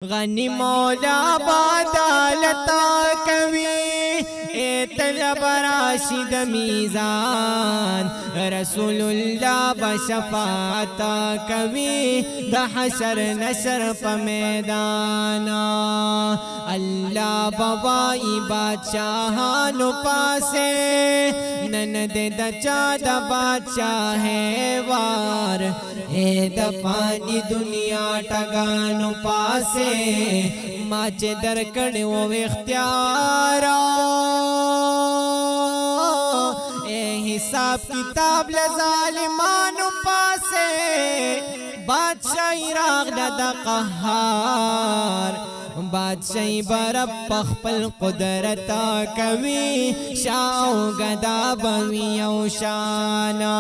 غنی مولا بادالتا کبھی اے طلب راشد میزان رسول اللہ بشفاعتا کبھی دا حشر نشر پا میدانا اللہ بوائی بادشاہانو پاسے نند دا چادا بادشاہ وار اے دا پانی دنیا ٹگانو پاسے ماچ درکڑ و اختیارا اے حساب کتاب لظالمانو پاسے بادشاہی راغ دا قہار بادشاہی برب پخپل قدرتا کوي شاو گدا بوي او شانا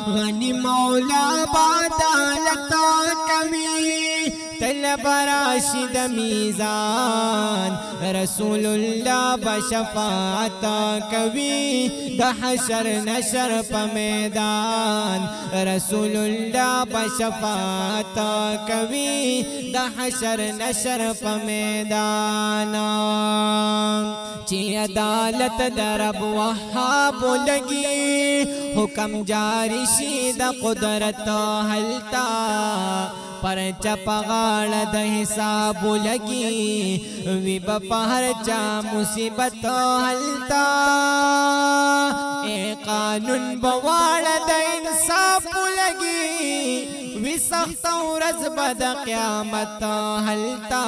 غنی مولا بادالتا کوي طلب راشد میزان رسول اللہ بشفاعتا کوي دا حشر نشر پا میدان رسول اللہ بشفاعتا کوي دا حشر نشر پا میدانا چی عدالت درب وحاب لگی حکم جاری شید قدرت حلتا پر چپغاڑ دا حساب لگی وی بپہر چا مصیبت حلتا اے قانون بواڑ دا انصاف لگی وی سخت ورز بدا قیامت حلتا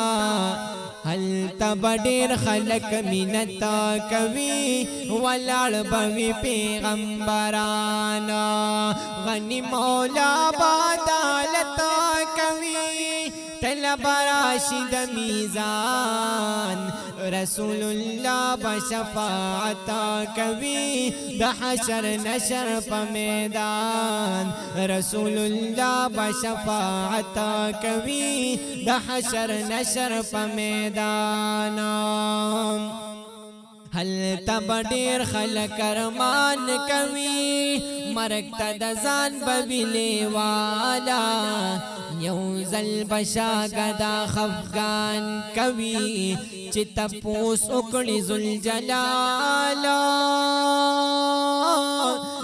حلتا بڑیر خلق منتا کوي ولار بوي پیغمبرانا غنی مولا بادالتا کوي طلب راشد میزان رسول اللہ بشفاعتا کوي دا حشر نشر پا میدان رسول اللہ بشفاعتا کوي دا حشر نشر پا میدانا حل تب ډیر خلق ارمان کوي مرگ تا دزان ببیلی والا یو زل بشا گدا خفگان کوي چی تپوس اکڑی ذوالجلالا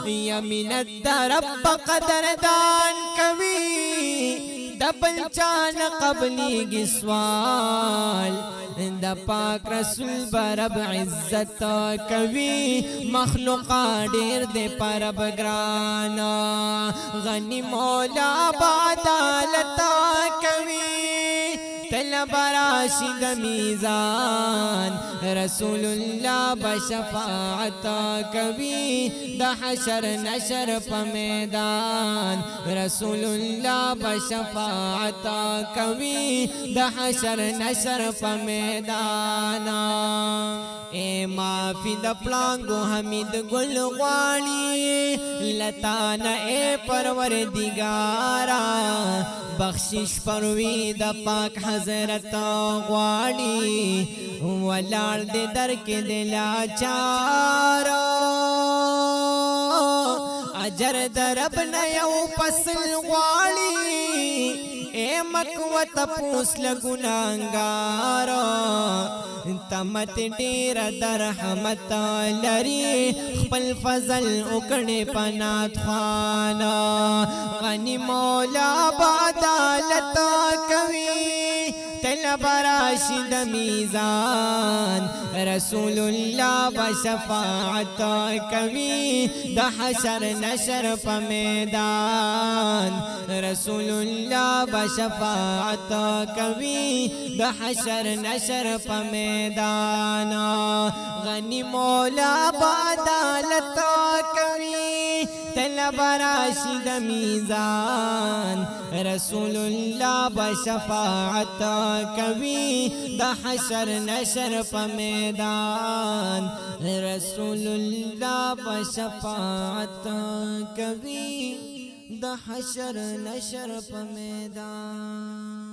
یمینت دا رب قدردان کوي دبل چان قبلی گی سوال دا پاک رسول برب عزت کوي مخلوقا دیر دے پرب گرانا غنی مولا بادالتا کوي طلب راشد میزان رسول اللہ بشفاعتا کوي دا حشر نشر پا میدان رسول اللہ بشفاعتا کوي دا حشر نشر پا میدانا اے معافی دا پلانگو حمید گل غوالی لتانا اے پروردگارا بخشش پروی دا پاک حضرت غواړي ولاړ دې در کې دلا چارا اجر درب نه یو فصل غواړي اے مکوت پوس لګونانګار تمت ډیر درحمت لري خپل فضل وکړي پنات خانا غنی مولا بادالت کوي طلب راشد میزان رسول اللہ بشفاعتا کوي دا حشر نشر پا میدان رسول اللہ بشفاعتا کوي دا حشر نشر پا میدانا غنی مولا بادالتا کوي طلب راشد میزان رسول اللہ بشفاعتا کوي دا حشر نشر پا میدان رسول اللہ بشفاعتا کوي دا حشر نشر پا میدان